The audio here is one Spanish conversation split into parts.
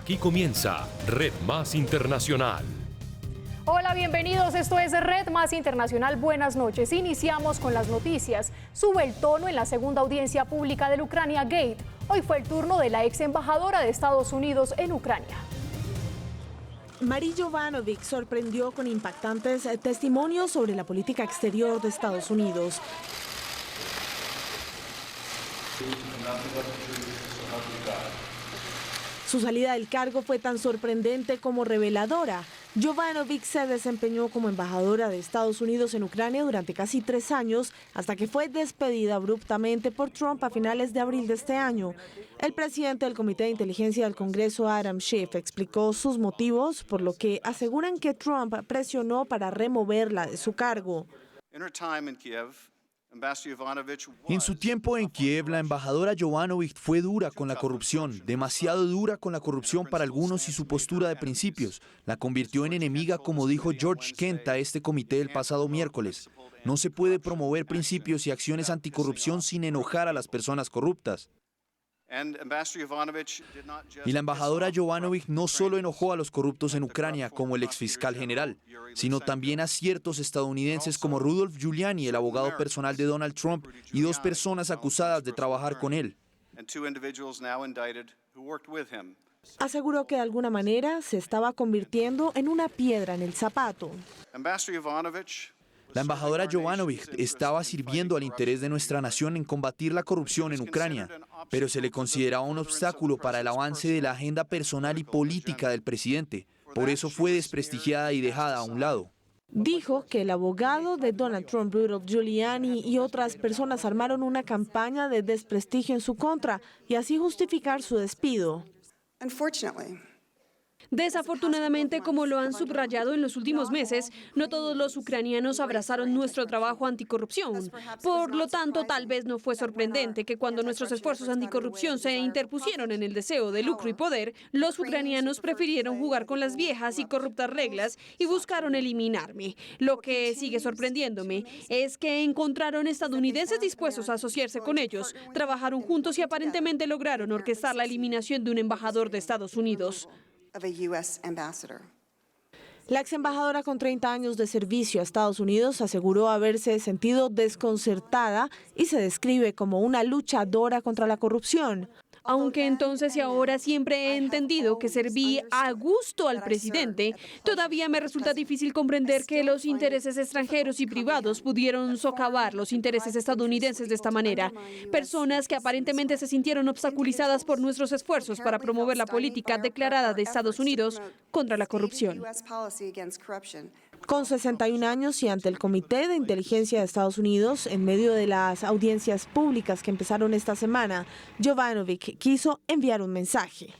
Aquí comienza Red Más Internacional. Hola, bienvenidos. Esto es Red Más Internacional. Buenas noches. Iniciamos con las noticias. Sube el tono en la segunda audiencia pública del Ucrania Gate. Hoy fue el turno de la ex embajadora de Estados Unidos en Ucrania. Marie Yovanovitch sorprendió con impactantes testimonios sobre la política exterior de Estados Unidos. Su salida del cargo fue tan sorprendente como reveladora. Yovanovitch se desempeñó como embajadora de Estados Unidos en Ucrania durante casi 3 años, hasta que fue despedida abruptamente por Trump a finales de abril de este año. El presidente del Comité de Inteligencia del Congreso, Adam Schiff, explicó sus motivos, por lo que aseguran que Trump presionó para removerla de su cargo. En su tiempo en Kiev, la embajadora Yovanovitch fue dura con la corrupción, demasiado dura con la corrupción para algunos y su postura de principios. La convirtió en enemiga, como dijo George Kent a este comité el pasado miércoles. No se puede promover principios y acciones anticorrupción sin enojar a las personas corruptas. Y la embajadora Yovanovitch no solo enojó a los corruptos en Ucrania, como el exfiscal general, sino también a ciertos estadounidenses como Rudolph Giuliani, el abogado personal de Donald Trump, y 2 personas acusadas de trabajar con él. Aseguró que de alguna manera se estaba convirtiendo en una piedra en el zapato. La embajadora Yovanovitch estaba sirviendo al interés de nuestra nación en combatir la corrupción en Ucrania, pero se le consideraba un obstáculo para el avance de la agenda personal y política del presidente. Por eso fue desprestigiada y dejada a un lado. Dijo que el abogado de Donald Trump, Rudolph Giuliani, y otras personas armaron una campaña de desprestigio en su contra y así justificar su despido. Desafortunadamente, como lo han subrayado en los últimos meses, no todos los ucranianos abrazaron nuestro trabajo anticorrupción. Por lo tanto, tal vez no fue sorprendente que cuando nuestros esfuerzos anticorrupción se interpusieron en el deseo de lucro y poder, los ucranianos prefirieron jugar con las viejas y corruptas reglas y buscaron eliminarme. Lo que sigue sorprendiéndome es que encontraron estadounidenses dispuestos a asociarse con ellos, trabajaron juntos y aparentemente lograron orquestar la eliminación de un embajador de Estados Unidos. La ex embajadora con 30 años de servicio a Estados Unidos aseguró haberse sentido desconcertada y se describe como una luchadora contra la corrupción. Aunque entonces y ahora siempre he entendido que serví a gusto al presidente, todavía me resulta difícil comprender que los intereses extranjeros y privados pudieron socavar los intereses estadounidenses de esta manera. Personas que aparentemente se sintieron obstaculizadas por nuestros esfuerzos para promover la política declarada de Estados Unidos contra la corrupción. Con 61 años y ante el Comité de Inteligencia de Estados Unidos, en medio de las audiencias públicas que empezaron esta semana, Yovanovitch quiso enviar un mensaje.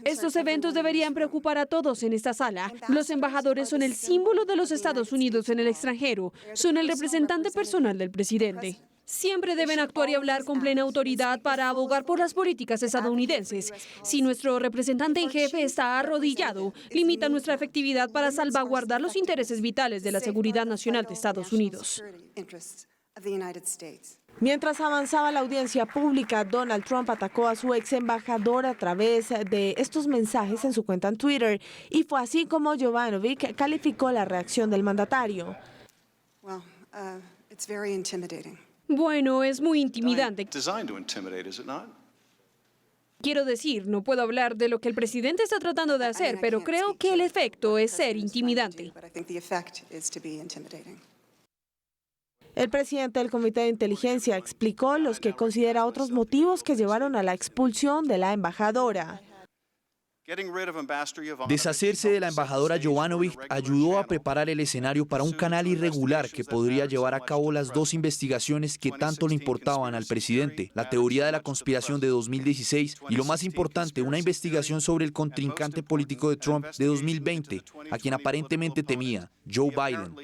Estos eventos deberían preocupar a todos en esta sala. Los embajadores son el símbolo de los Estados Unidos en el extranjero, son el representante personal del presidente. Siempre deben actuar y hablar con plena autoridad para abogar por las políticas estadounidenses. Si nuestro representante en jefe está arrodillado, limita nuestra efectividad para salvaguardar los intereses vitales de la seguridad nacional de Estados Unidos. Mientras avanzaba la audiencia pública, Donald Trump atacó a su ex embajador a través de estos mensajes en su cuenta en Twitter, y fue así como Yovanovitch calificó la reacción del mandatario. Bueno, es muy intimidante. Quiero decir, no puedo hablar de lo que el presidente está tratando de hacer, pero creo que el efecto es ser intimidante. El presidente del Comité de Inteligencia explicó los que considera otros motivos que llevaron a la expulsión de la embajadora. Deshacerse de la embajadora Yovanovitch ayudó a preparar el escenario para un canal irregular que podría llevar a cabo las 2 investigaciones que tanto le importaban al presidente: la teoría de la conspiración de 2016 y, lo más importante, una investigación sobre el contrincante político de Trump de 2020, a quien aparentemente temía, Joe Biden.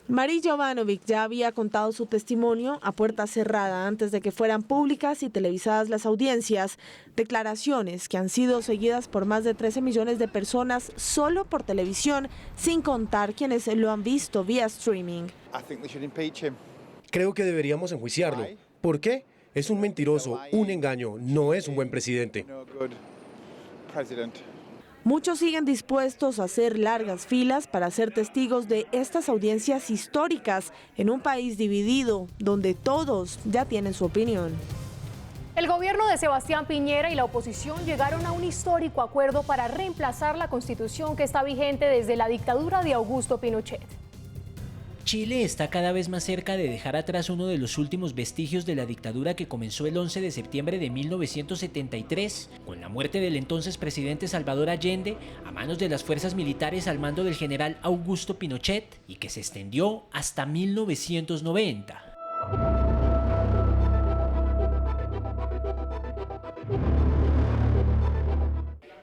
Marie Yovanovitch ya había contado su testimonio a puerta cerrada antes de que fueran públicas y televisadas las audiencias, declaraciones que han sido seguidas por más de 13 millones de personas solo por televisión, sin contar quienes lo han visto vía streaming. Creo que deberíamos enjuiciarlo. ¿Por qué? Es un mentiroso, un engaño, no es un buen presidente. Muchos siguen dispuestos a hacer largas filas para ser testigos de estas audiencias históricas en un país dividido, donde todos ya tienen su opinión. El gobierno de Sebastián Piñera y la oposición llegaron a un histórico acuerdo para reemplazar la Constitución que está vigente desde la dictadura de Augusto Pinochet. Chile está cada vez más cerca de dejar atrás uno de los últimos vestigios de la dictadura que comenzó el 11 de septiembre de 1973, con la muerte del entonces presidente Salvador Allende a manos de las fuerzas militares al mando del general Augusto Pinochet y que se extendió hasta 1990.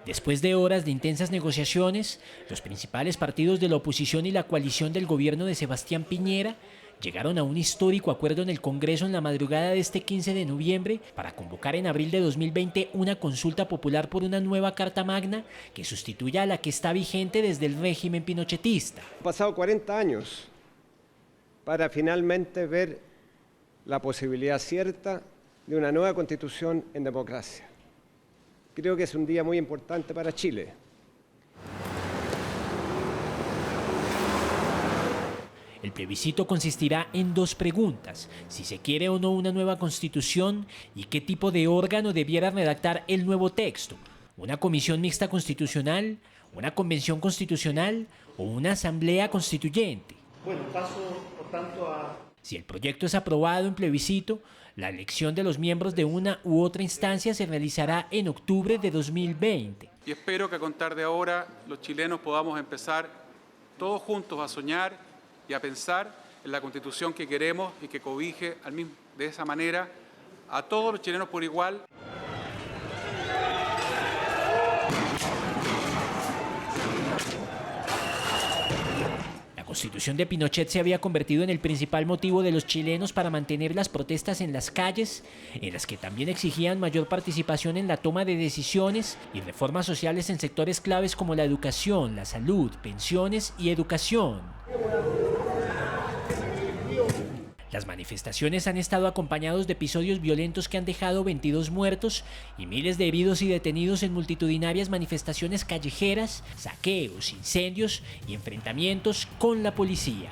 Después de horas de intensas negociaciones, los principales partidos de la oposición y la coalición del gobierno de Sebastián Piñera llegaron a un histórico acuerdo en el Congreso en la madrugada de este 15 de noviembre para convocar en abril de 2020 una consulta popular por una nueva Carta Magna que sustituya a la que está vigente desde el régimen pinochetista. Han pasado 40 años para finalmente ver la posibilidad cierta de una nueva constitución en democracia. Creo que es un día muy importante para Chile. El plebiscito consistirá en dos preguntas: si se quiere o no una nueva constitución y qué tipo de órgano debiera redactar el nuevo texto, una comisión mixta constitucional, una convención constitucional o una asamblea constituyente. Bueno, paso por tanto a... Si el proyecto es aprobado en plebiscito, la elección de los miembros de una u otra instancia se realizará en octubre de 2020. Y espero que a contar de ahora los chilenos podamos empezar todos juntos a soñar y a pensar en la Constitución que queremos y que cobije de esa manera a todos los chilenos por igual. La Constitución de Pinochet se había convertido en el principal motivo de los chilenos para mantener las protestas en las calles, en las que también exigían mayor participación en la toma de decisiones y reformas sociales en sectores claves como la educación, la salud, pensiones y educación. Las manifestaciones han estado acompañados de episodios violentos que han dejado 22 muertos y miles de heridos y detenidos en multitudinarias manifestaciones callejeras, saqueos, incendios y enfrentamientos con la policía.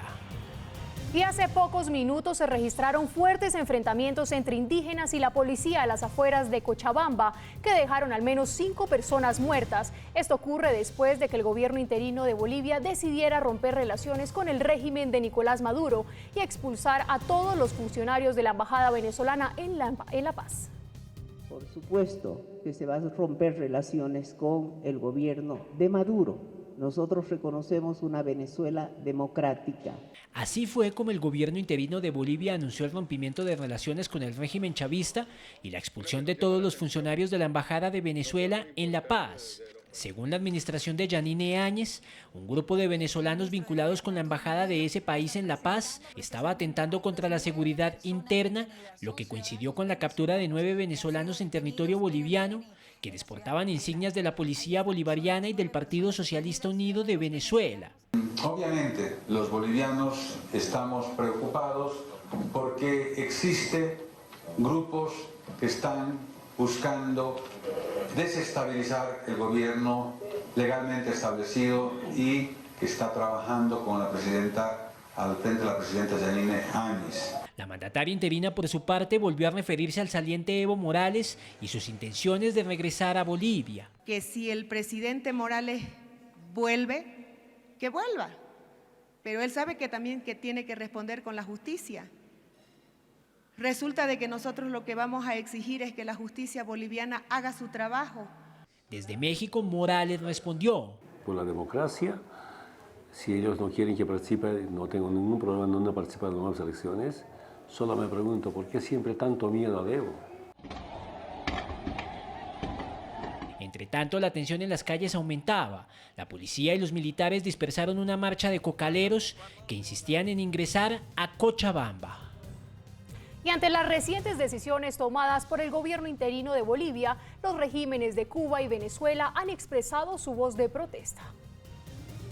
Y hace pocos minutos se registraron fuertes enfrentamientos entre indígenas y la policía a las afueras de Cochabamba, que dejaron al menos 5 personas muertas. Esto ocurre después de que el gobierno interino de Bolivia decidiera romper relaciones con el régimen de Nicolás Maduro y expulsar a todos los funcionarios de la embajada venezolana en La Paz. Por supuesto que se va a romper relaciones con el gobierno de Maduro. Nosotros reconocemos una Venezuela democrática. Así fue como el gobierno interino de Bolivia anunció el rompimiento de relaciones con el régimen chavista y la expulsión de todos los funcionarios de la Embajada de Venezuela en La Paz. Según la administración de Yanine Áñez, un grupo de venezolanos vinculados con la embajada de ese país en La Paz estaba atentando contra la seguridad interna, lo que coincidió con la captura de 9 venezolanos en territorio boliviano, quienes portaban insignias de la policía bolivariana y del Partido Socialista Unido de Venezuela. Obviamente, los bolivianos estamos preocupados porque existen grupos que están buscando desestabilizar el gobierno legalmente establecido y que está trabajando con la presidenta, al frente de la presidenta Yanine Áñez. La mandataria interina, por su parte, volvió a referirse al saliente Evo Morales y sus intenciones de regresar a Bolivia. Que si el presidente Morales vuelve, que vuelva, pero él sabe que también que tiene que responder con la justicia. Resulta de que nosotros lo que vamos a exigir es que la justicia boliviana haga su trabajo. Desde México, Morales respondió: por la democracia, si ellos no quieren que participe, no tengo ningún problema en no participar en las nuevas elecciones. Solo me pregunto, ¿por qué siempre tanto miedo a Evo? Entre tanto, la tensión en las calles aumentaba. La policía y los militares dispersaron una marcha de cocaleros que insistían en ingresar a Cochabamba. Y ante las recientes decisiones tomadas por el gobierno interino de Bolivia, los regímenes de Cuba y Venezuela han expresado su voz de protesta.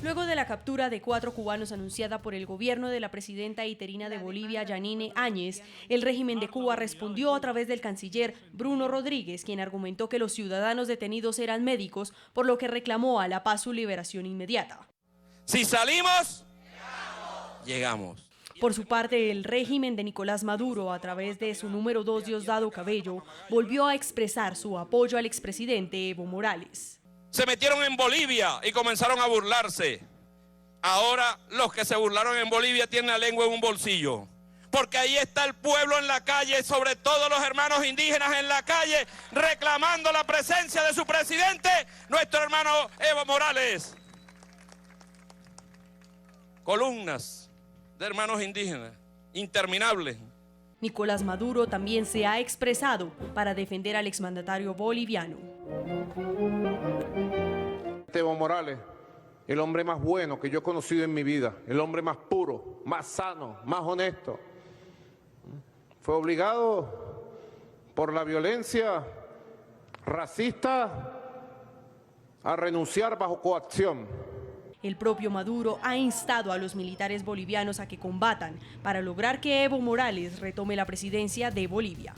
Luego de la captura de 4 cubanos anunciada por el gobierno de la presidenta interina de Bolivia, Yanine Áñez, el régimen de Cuba respondió a través del canciller Bruno Rodríguez, quien argumentó que los ciudadanos detenidos eran médicos, por lo que reclamó a la paz su liberación inmediata. Si salimos, llegamos. Por su parte, el régimen de Nicolás Maduro, a través de su número 2, Diosdado Cabello, volvió a expresar su apoyo al expresidente Evo Morales. Se metieron en Bolivia y comenzaron a burlarse. Ahora los que se burlaron en Bolivia tienen la lengua en un bolsillo. Porque ahí está el pueblo en la calle, sobre todo los hermanos indígenas en la calle, reclamando la presencia de su presidente, nuestro hermano Evo Morales. Columnas de hermanos indígenas, interminables. Nicolás Maduro también se ha expresado para defender al exmandatario boliviano. Evo Morales, el hombre más bueno que yo he conocido en mi vida, el hombre más puro, más sano, más honesto, fue obligado por la violencia racista a renunciar bajo coacción. El propio Maduro ha instado a los militares bolivianos a que combatan para lograr que Evo Morales retome la presidencia de Bolivia.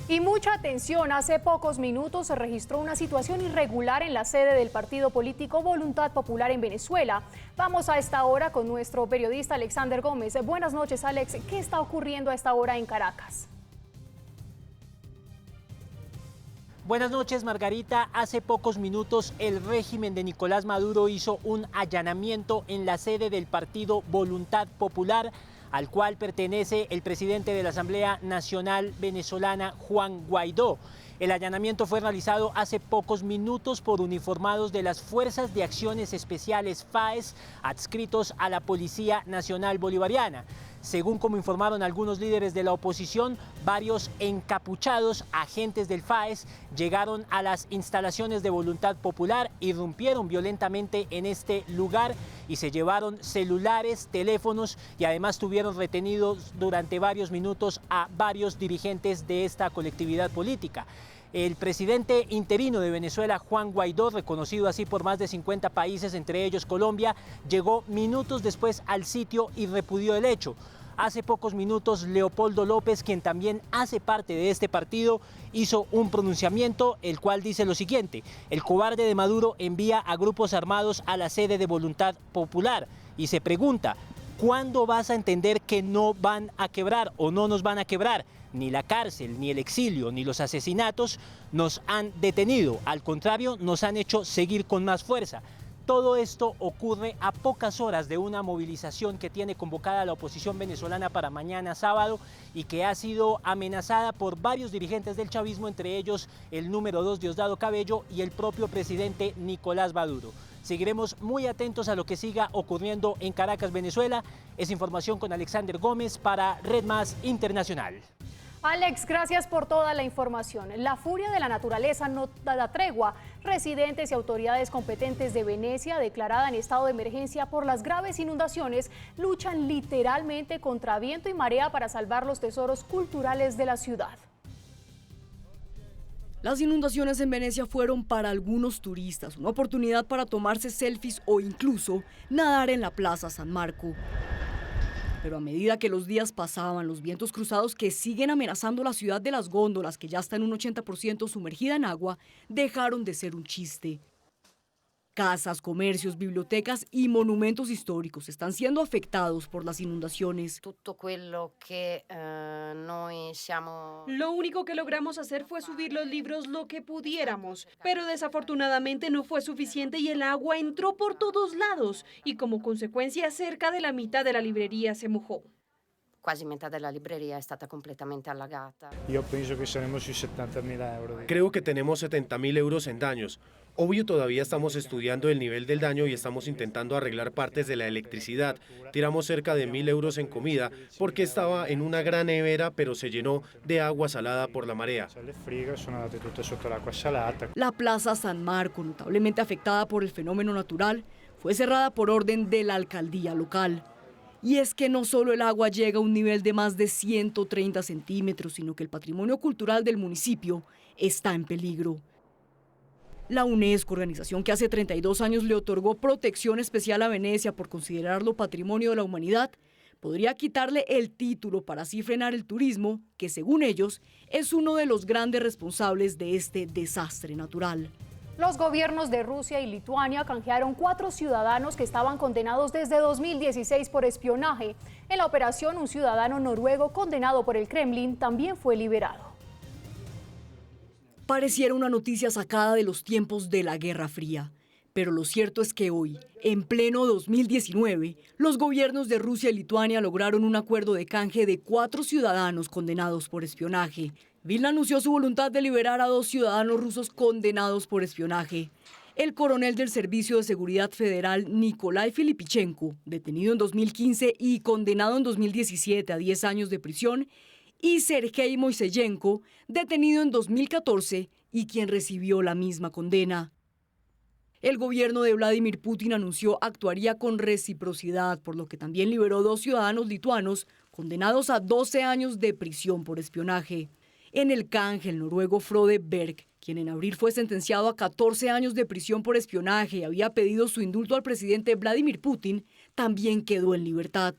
Y mucha atención, hace pocos minutos se registró una situación irregular en la sede del partido político Voluntad Popular en Venezuela. Vamos a esta hora con nuestro periodista Alexander Gómez. Buenas noches, Alex. ¿Qué está ocurriendo a esta hora en Caracas? Buenas noches, Margarita. Hace pocos minutos el régimen de Nicolás Maduro hizo un allanamiento en la sede del partido Voluntad Popular, al cual pertenece el presidente de la Asamblea Nacional Venezolana, Juan Guaidó. El allanamiento fue realizado hace pocos minutos por uniformados de las Fuerzas de Acciones Especiales FAES, adscritos a la Policía Nacional Bolivariana. Según como informaron algunos líderes de la oposición, varios encapuchados agentes del FAES llegaron a las instalaciones de Voluntad Popular, irrumpieron violentamente en este lugar y se llevaron celulares, teléfonos y además tuvieron retenidos durante varios minutos a varios dirigentes de esta colectividad política. El presidente interino de Venezuela, Juan Guaidó, reconocido así por más de 50 países, entre ellos Colombia, llegó minutos después al sitio y repudió el hecho. Hace pocos minutos, Leopoldo López, quien también hace parte de este partido, hizo un pronunciamiento, el cual dice lo siguiente: el cobarde de Maduro envía a grupos armados a la sede de Voluntad Popular y se pregunta, ¿cuándo vas a entender que no van a quebrar o no nos van a quebrar? Ni la cárcel, ni el exilio, ni los asesinatos nos han detenido. Al contrario, nos han hecho seguir con más fuerza. Todo esto ocurre a pocas horas de una movilización que tiene convocada la oposición venezolana para mañana sábado y que ha sido amenazada por varios dirigentes del chavismo, entre ellos el número 2, Diosdado Cabello, y el propio presidente Nicolás Maduro. Seguiremos muy atentos a lo que siga ocurriendo en Caracas, Venezuela. Es información con Alexander Gómez para Red Más Internacional. Alex, gracias por toda la información. La furia de la naturaleza no da tregua. Residentes y autoridades competentes de Venecia, declarada en estado de emergencia por las graves inundaciones, luchan literalmente contra viento y marea para salvar los tesoros culturales de la ciudad. Las inundaciones en Venecia fueron para algunos turistas una oportunidad para tomarse selfies o incluso nadar en la Plaza San Marco. Pero a medida que los días pasaban, los vientos cruzados que siguen amenazando la ciudad de las góndolas, que ya está en un 80% sumergida en agua, dejaron de ser un chiste. Casas, comercios, bibliotecas y monumentos históricos están siendo afectados por las inundaciones. Lo único que logramos hacer fue subir los libros lo que pudiéramos, pero desafortunadamente no fue suficiente y el agua entró por todos lados y como consecuencia cerca de la mitad de la librería se mojó. Quasi metà della libreria è stata completamente allagata. Yo pienso que seremos 70.000 euros. Creo que tenemos 70.000 euros en daños. Obvio, todavía estamos estudiando el nivel del daño y estamos intentando arreglar partes de la electricidad. Tiramos cerca de 1.000 euros en comida porque estaba en una gran nevera, pero se llenó de agua salada por la marea. La Plaza San Marco, notablemente afectada por el fenómeno natural, fue cerrada por orden de la alcaldía local. Y es que no solo el agua llega a un nivel de más de 130 centímetros, sino que el patrimonio cultural del municipio está en peligro. La UNESCO, organización que hace 32 años le otorgó protección especial a Venecia por considerarlo patrimonio de la humanidad, podría quitarle el título para así frenar el turismo, que según ellos es uno de los grandes responsables de este desastre natural. Los gobiernos de Rusia y Lituania canjearon 4 ciudadanos que estaban condenados desde 2016 por espionaje. En la operación, un ciudadano noruego condenado por el Kremlin también fue liberado. Pareciera una noticia sacada de los tiempos de la Guerra Fría. Pero lo cierto es que hoy, en pleno 2019, los gobiernos de Rusia y Lituania lograron un acuerdo de canje de 4 ciudadanos condenados por espionaje. Vilna anunció su voluntad de liberar a 2 ciudadanos rusos condenados por espionaje. El coronel del Servicio de Seguridad Federal Nikolai Filipichenko, detenido en 2015 y condenado en 2017 a 10 años de prisión, y Sergei Moiseyenko, detenido en 2014 y quien recibió la misma condena. El gobierno de Vladimir Putin anunció actuaría con reciprocidad, por lo que también liberó 2 ciudadanos lituanos condenados a 12 años de prisión por espionaje. En el canje, el noruego Frode Berg, quien en abril fue sentenciado a 14 años de prisión por espionaje y había pedido su indulto al presidente Vladimir Putin, también quedó en libertad.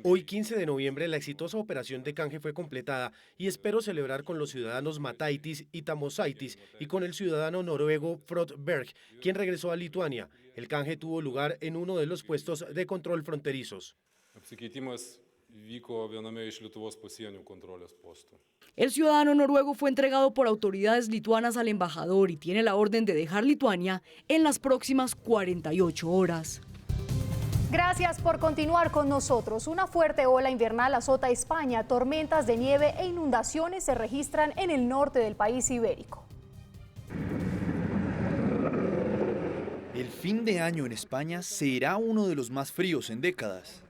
Hoy, 15 de noviembre, la exitosa operación de canje fue completada y espero celebrar con los ciudadanos Mataitis y Tamosaitis y con el ciudadano noruego Frode Berg, quien regresó a Lituania. El canje tuvo lugar en uno de los puestos de control fronterizos. El ciudadano noruego fue entregado por autoridades lituanas al embajador y tiene la orden de dejar Lituania en las próximas 48 horas. Gracias por continuar con nosotros. Una fuerte ola invernal azota España. Tormentas de nieve e inundaciones se registran en el norte del país ibérico. El fin de año en España será uno de los más fríos en décadas.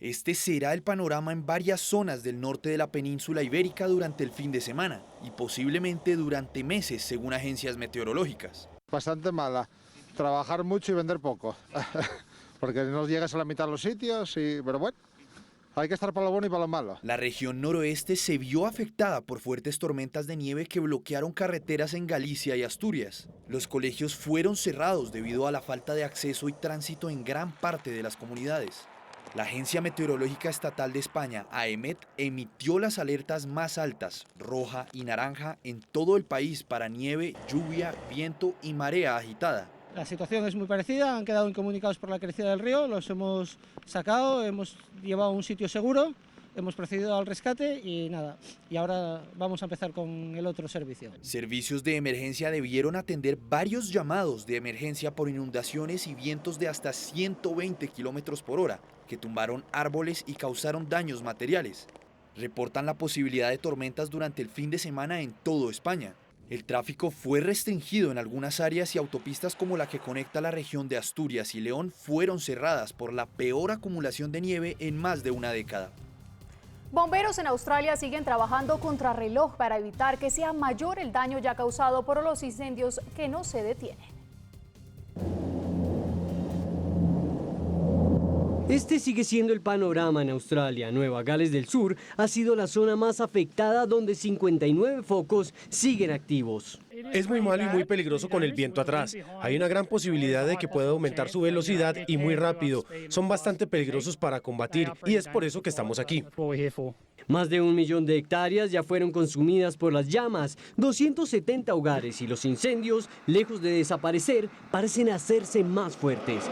Este será el panorama en varias zonas del norte de la península ibérica durante el fin de semana y posiblemente durante meses, según agencias meteorológicas. Bastante mala. Trabajar mucho y vender poco, porque no llegas a la mitad de los sitios, pero bueno, hay que estar para lo bueno y para lo malo. La región noroeste se vio afectada por fuertes tormentas de nieve que bloquearon carreteras en Galicia y Asturias. Los colegios fueron cerrados debido a la falta de acceso y tránsito en gran parte de las comunidades. La Agencia Meteorológica Estatal de España, AEMET, emitió las alertas más altas, roja y naranja, en todo el país para nieve, lluvia, viento y marea agitada. La situación es muy parecida, han quedado incomunicados por la crecida del río, los hemos sacado, hemos llevado a un sitio seguro, hemos procedido al rescate y nada, y ahora vamos a empezar con el otro servicio. Servicios de emergencia debieron atender varios llamados de emergencia por inundaciones y vientos de hasta 120 kilómetros por hora, que tumbaron árboles y causaron daños materiales. Reportan la posibilidad de tormentas durante el fin de semana en toda España. El tráfico fue restringido en algunas áreas y autopistas como la que conecta la región de Asturias y León fueron cerradas por la peor acumulación de nieve en más de una década. Bomberos en Australia siguen trabajando contrarreloj para evitar que sea mayor el daño ya causado por los incendios que no se detienen. Este sigue siendo el panorama en Australia. Nueva Gales del Sur ha sido la zona más afectada, donde 59 focos siguen activos. Es muy malo y muy peligroso con el viento atrás. Hay una gran posibilidad de que pueda aumentar su velocidad y muy rápido. Son bastante peligrosos para combatir y es por eso que estamos aquí. Más de 1 millón de hectáreas ya fueron consumidas por las llamas, 270 hogares, y los incendios, lejos de desaparecer, parecen hacerse más fuertes.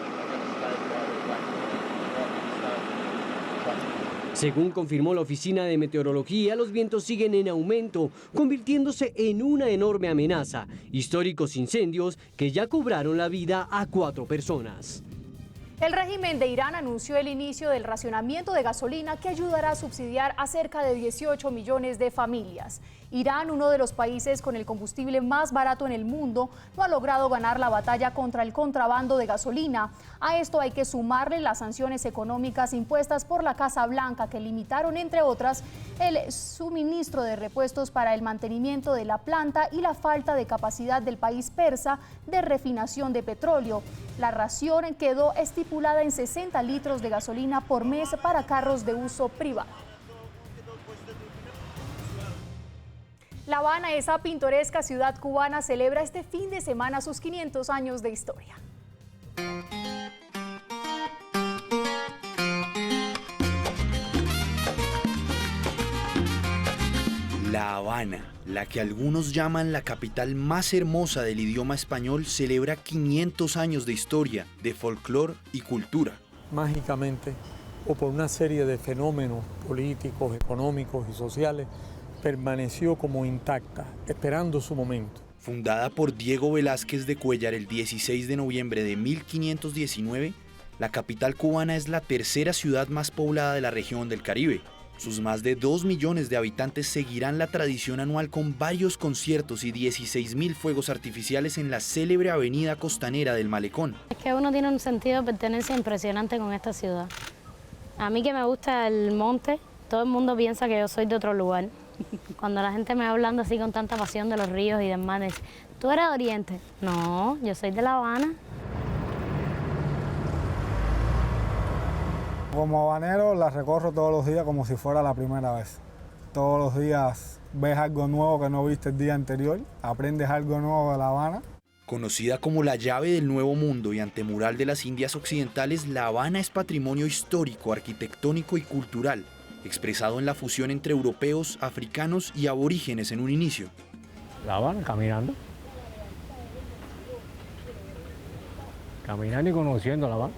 Según confirmó la Oficina de Meteorología, los vientos siguen en aumento, convirtiéndose en una enorme amenaza. Históricos incendios que ya cobraron la vida a 4 personas. El régimen de Irán anunció el inicio del racionamiento de gasolina que ayudará a subsidiar a cerca de 18 millones de familias. Irán, uno de los países con el combustible más barato en el mundo, no ha logrado ganar la batalla contra el contrabando de gasolina. A esto hay que sumarle las sanciones económicas impuestas por la Casa Blanca, que limitaron, entre otras, el suministro de repuestos para el mantenimiento de la planta y la falta de capacidad del país persa de refinación de petróleo. La ración quedó estipulada en 60 litros de gasolina por mes para carros de uso privado. La Habana, esa pintoresca ciudad cubana, celebra este fin de semana sus 500 años de historia. La Habana, la que algunos llaman la capital más hermosa del idioma español, celebra 500 años de historia, de folclore y cultura. Mágicamente, o por una serie de fenómenos políticos, económicos y sociales, permaneció como intacta, esperando su momento. Fundada por Diego Velázquez de Cuéllar el 16 de noviembre de 1519, la capital cubana es la tercera ciudad más poblada de la región del Caribe. Sus más de 2 millones de habitantes seguirán la tradición anual con varios conciertos y 16.000 fuegos artificiales en la célebre avenida costanera del Malecón. Es que uno tiene un sentido de pertenencia impresionante con esta ciudad. A mí que me gusta el monte, todo el mundo piensa que yo soy de otro lugar. Cuando la gente me va hablando así con tanta pasión de los ríos y demás, dice, ¿tú eres de Oriente? No, yo soy de La Habana. Como habanero la recorro todos los días como si fuera la primera vez. Todos los días ves algo nuevo que no viste el día anterior, aprendes algo nuevo de La Habana. Conocida como la llave del Nuevo Mundo y antemural de las Indias Occidentales, La Habana es patrimonio histórico, arquitectónico y cultural, expresado en la fusión entre europeos, africanos y aborígenes en un inicio. La Habana, caminando y conociendo La Habana.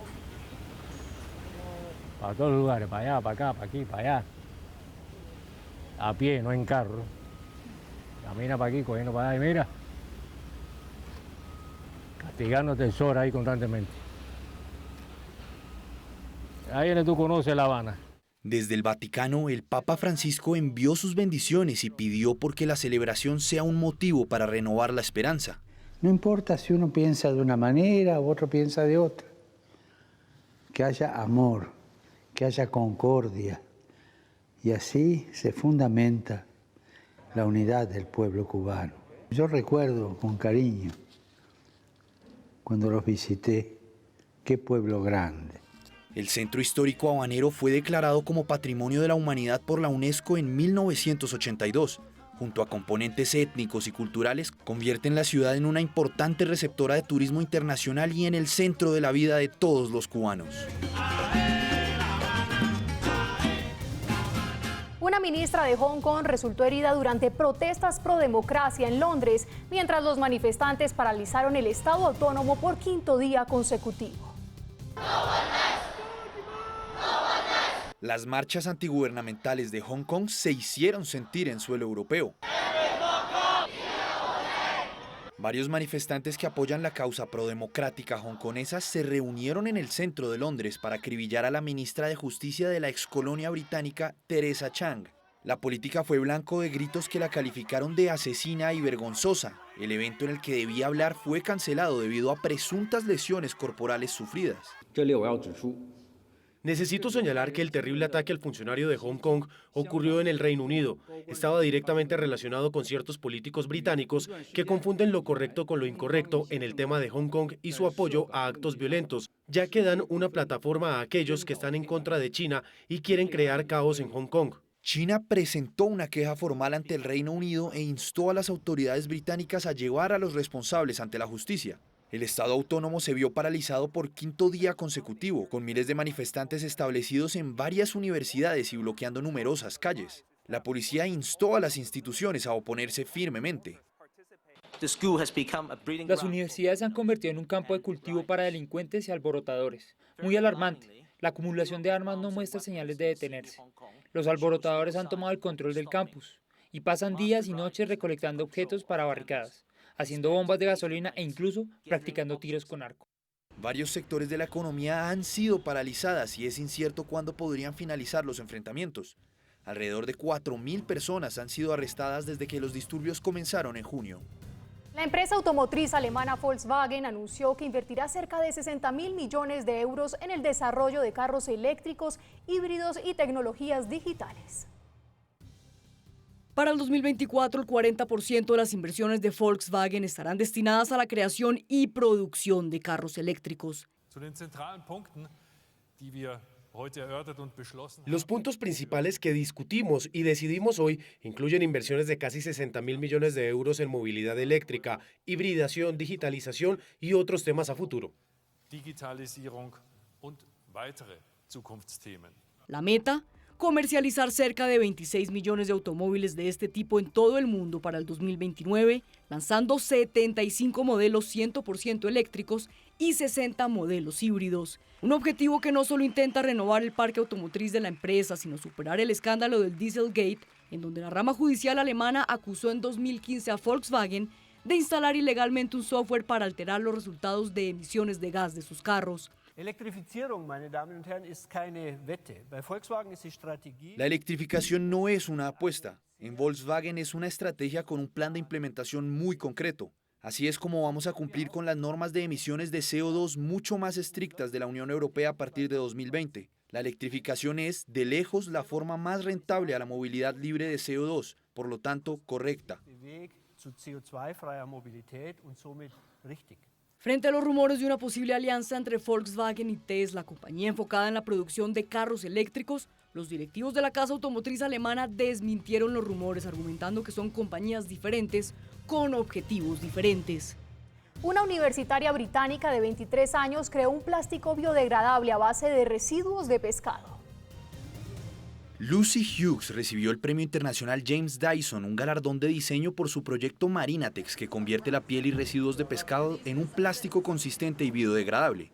Para todos los lugares, para allá, para acá, para aquí, para allá. A pie, no en carro. Camina para aquí, cogiendo para allá y mira. Castigándote el sol ahí constantemente. Ahí donde tú conoces La Habana. Desde el Vaticano, el Papa Francisco envió sus bendiciones y pidió porque la celebración sea un motivo para renovar la esperanza. No importa si uno piensa de una manera u otro piensa de otra. Que haya amor, que haya concordia, y así se fundamenta la unidad del pueblo cubano. Yo recuerdo con cariño, cuando los visité, qué pueblo grande. El centro histórico habanero fue declarado como Patrimonio de la Humanidad por la UNESCO en 1982. Junto a componentes étnicos y culturales, convierten la ciudad en una importante receptora de turismo internacional y en el centro de la vida de todos los cubanos. Una ministra de Hong Kong resultó herida durante protestas pro democracia en Londres, mientras los manifestantes paralizaron el Estado autónomo por 5º día consecutivo. Las marchas antigubernamentales de Hong Kong se hicieron sentir en suelo europeo. Varios manifestantes que apoyan la causa prodemocrática hongkonesa se reunieron en el centro de Londres para acribillar a la ministra de Justicia de la excolonia británica, Teresa Chang. La política fue blanco de gritos que la calificaron de asesina y vergonzosa. El evento en el que debía hablar fue cancelado debido a presuntas lesiones corporales sufridas. Necesito señalar que el terrible ataque al funcionario de Hong Kong ocurrió en el Reino Unido. Estaba directamente relacionado con ciertos políticos británicos que confunden lo correcto con lo incorrecto en el tema de Hong Kong y su apoyo a actos violentos, ya que dan una plataforma a aquellos que están en contra de China y quieren crear caos en Hong Kong. China presentó una queja formal ante el Reino Unido e instó a las autoridades británicas a llevar a los responsables ante la justicia. El Estado autónomo se vio paralizado por 5º día consecutivo, con miles de manifestantes establecidos en varias universidades y bloqueando numerosas calles. La policía instó a las instituciones a oponerse firmemente. Las universidades se han convertido en un campo de cultivo para delincuentes y alborotadores. Muy alarmante. La acumulación de armas no muestra señales de detenerse. Los alborotadores han tomado el control del campus y pasan días y noches recolectando objetos para barricadas, haciendo bombas de gasolina e incluso practicando tiros con arco. Varios sectores de la economía han sido paralizadas y es incierto cuándo podrían finalizar los enfrentamientos. Alrededor de 4.000 personas han sido arrestadas desde que los disturbios comenzaron en junio. La empresa automotriz alemana Volkswagen anunció que invertirá cerca de 60.000 millones de euros en el desarrollo de carros eléctricos, híbridos y tecnologías digitales. Para el 2024, el 40% de las inversiones de Volkswagen estarán destinadas a la creación y producción de carros eléctricos. Los puntos principales que discutimos y decidimos hoy incluyen inversiones de casi 60.000 millones de euros en movilidad eléctrica, hibridación, digitalización y otros temas a futuro. La meta, comercializar cerca de 26 millones de automóviles de este tipo en todo el mundo para el 2029, lanzando 75 modelos 100% eléctricos y 60 modelos híbridos. Un objetivo que no solo intenta renovar el parque automotriz de la empresa, sino superar el escándalo del Dieselgate, en donde la rama judicial alemana acusó en 2015 a Volkswagen de instalar ilegalmente un software para alterar los resultados de emisiones de gas de sus carros. La electrificación no es una apuesta. En Volkswagen es una estrategia con un plan de implementación muy concreto. Así es como vamos a cumplir con las normas de emisiones de CO2 mucho más estrictas de la Unión Europea a partir de 2020. La electrificación es, de lejos, la forma más rentable a la movilidad libre de CO2, por lo tanto, correcta. Frente a los rumores de una posible alianza entre Volkswagen y Tesla, compañía enfocada en la producción de carros eléctricos, los directivos de la casa automotriz alemana desmintieron los rumores, argumentando que son compañías diferentes con objetivos diferentes. Una universitaria británica de 23 años creó un plástico biodegradable a base de residuos de pescado. Lucy Hughes recibió el Premio Internacional James Dyson, un galardón de diseño por su proyecto Marinatex, que convierte la piel y residuos de pescado en un plástico consistente y biodegradable.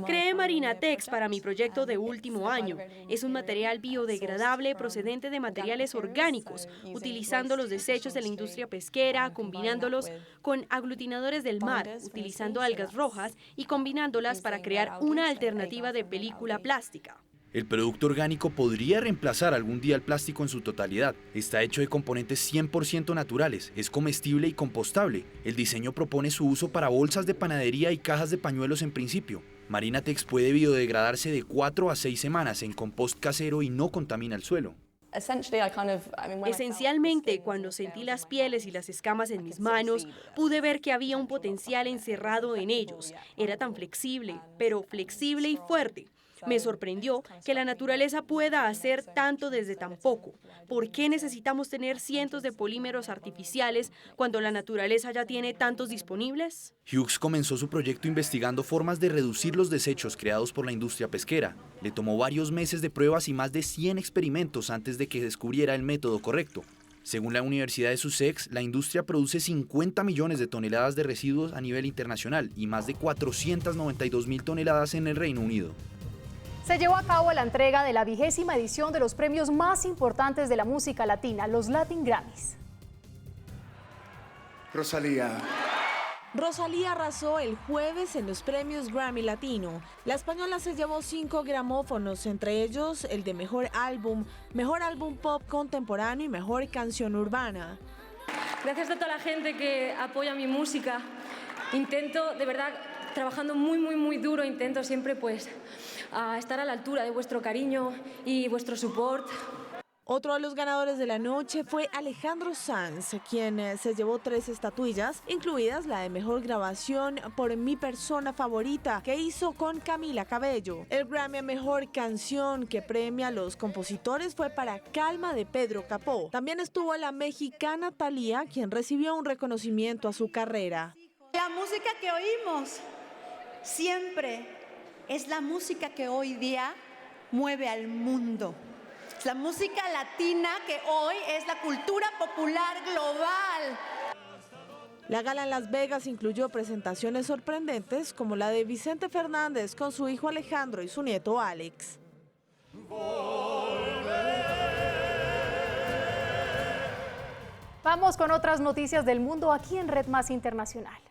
Creé Marinatex para mi proyecto de último año. Es un material biodegradable procedente de materiales orgánicos, utilizando los desechos de la industria pesquera, combinándolos con aglutinadores del mar, utilizando algas rojas y combinándolas para crear una alternativa de película plástica. El producto orgánico podría reemplazar algún día el plástico en su totalidad. Está hecho de componentes 100% naturales, es comestible y compostable. El diseño propone su uso para bolsas de panadería y cajas de pañuelos en principio. Marinatex puede biodegradarse de 4 a 6 semanas en compost casero y no contamina el suelo. Esencialmente, cuando sentí las pieles y las escamas en mis manos, pude ver que había un potencial encerrado en ellos. Era tan flexible, pero flexible y fuerte. Me sorprendió que la naturaleza pueda hacer tanto desde tan poco. ¿Por qué necesitamos tener cientos de polímeros artificiales cuando la naturaleza ya tiene tantos disponibles? Hughes comenzó su proyecto investigando formas de reducir los desechos creados por la industria pesquera. Le tomó varios meses de pruebas y más de 100 experimentos antes de que descubriera el método correcto. Según la Universidad de Sussex, la industria produce 50 millones de toneladas de residuos a nivel internacional y más de 492.000 toneladas en el Reino Unido. Se llevó a cabo la entrega de la 20ª edición de los premios más importantes de la música latina, los Latin Grammys. Rosalía arrasó el jueves en los premios Grammy Latino. La española se llevó 5 gramófonos, entre ellos el de mejor álbum pop contemporáneo y mejor canción urbana. Gracias a toda la gente que apoya mi música. Intento, de verdad, trabajando muy duro, intento siempre a estar a la altura de vuestro cariño y vuestro support. Otro de los ganadores de la noche fue Alejandro Sanz, quien se llevó 3 estatuillas, incluidas la de mejor grabación por Mi Persona Favorita, que hizo con Camila Cabello. El Grammy a mejor canción que premia a los compositores fue para Calma de Pedro Capó. También estuvo la mexicana Thalía, quien recibió un reconocimiento a su carrera. La música que oímos siempre es la música que hoy día mueve al mundo. Es la música latina que hoy es la cultura popular global. La gala en Las Vegas incluyó presentaciones sorprendentes como la de Vicente Fernández con su hijo Alejandro y su nieto Alex. Vamos con otras noticias del mundo aquí en Red Más Internacional.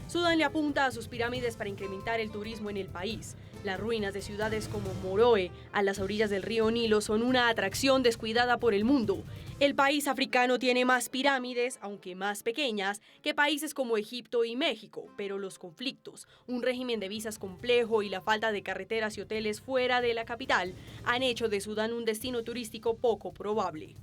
Sudán le apunta a sus pirámides para incrementar el turismo en el país. Las ruinas de ciudades como Moroe, a las orillas del río Nilo, son una atracción descuidada por el mundo. El país africano tiene más pirámides, aunque más pequeñas, que países como Egipto y México, pero los conflictos, un régimen de visas complejo y la falta de carreteras y hoteles fuera de la capital han hecho de Sudán un destino turístico poco probable.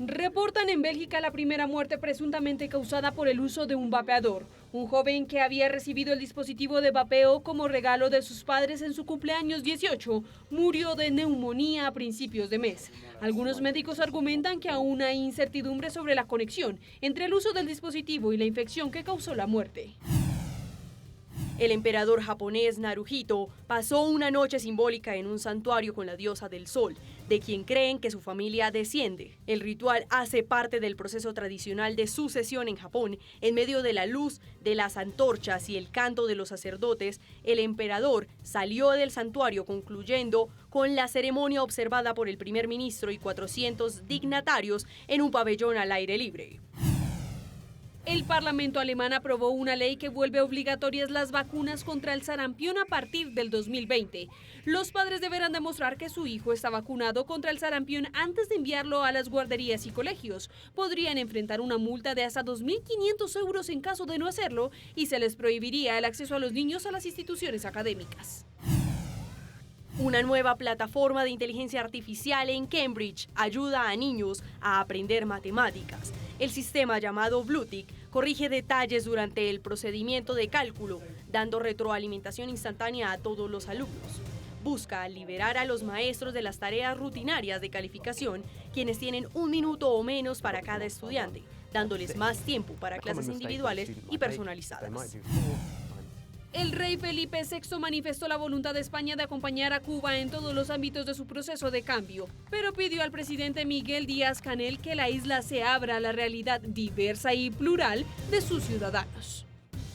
Reportan en Bélgica la primera muerte presuntamente causada por el uso de un vapeador. Un joven que había recibido el dispositivo de vapeo como regalo de sus padres en su cumpleaños 18 murió de neumonía a principios de mes. Algunos médicos argumentan que aún hay incertidumbre sobre la conexión entre el uso del dispositivo y la infección que causó la muerte. El emperador japonés Naruhito pasó una noche simbólica en un santuario con la diosa del sol, de quien creen que su familia desciende. El ritual hace parte del proceso tradicional de sucesión en Japón. En medio de la luz de las antorchas y el canto de los sacerdotes, el emperador salió del santuario, concluyendo con la ceremonia observada por el primer ministro y 400 dignatarios en un pabellón al aire libre. El Parlamento alemán aprobó una ley que vuelve obligatorias las vacunas contra el sarampión a partir del 2020. Los padres deberán demostrar que su hijo está vacunado contra el sarampión antes de enviarlo a las guarderías y colegios. Podrían enfrentar una multa de hasta 2.500 euros en caso de no hacerlo y se les prohibiría el acceso a los niños a las instituciones académicas. Una nueva plataforma de inteligencia artificial en Cambridge ayuda a niños a aprender matemáticas. El sistema llamado Bluetick corrige detalles durante el procedimiento de cálculo, dando retroalimentación instantánea a todos los alumnos. Busca liberar a los maestros de las tareas rutinarias de calificación, quienes tienen 1 minuto o menos para cada estudiante, dándoles más tiempo para clases individuales y personalizadas. El rey Felipe VI manifestó la voluntad de España de acompañar a Cuba en todos los ámbitos de su proceso de cambio, pero pidió al presidente Miguel Díaz-Canel que la isla se abra a la realidad diversa y plural de sus ciudadanos.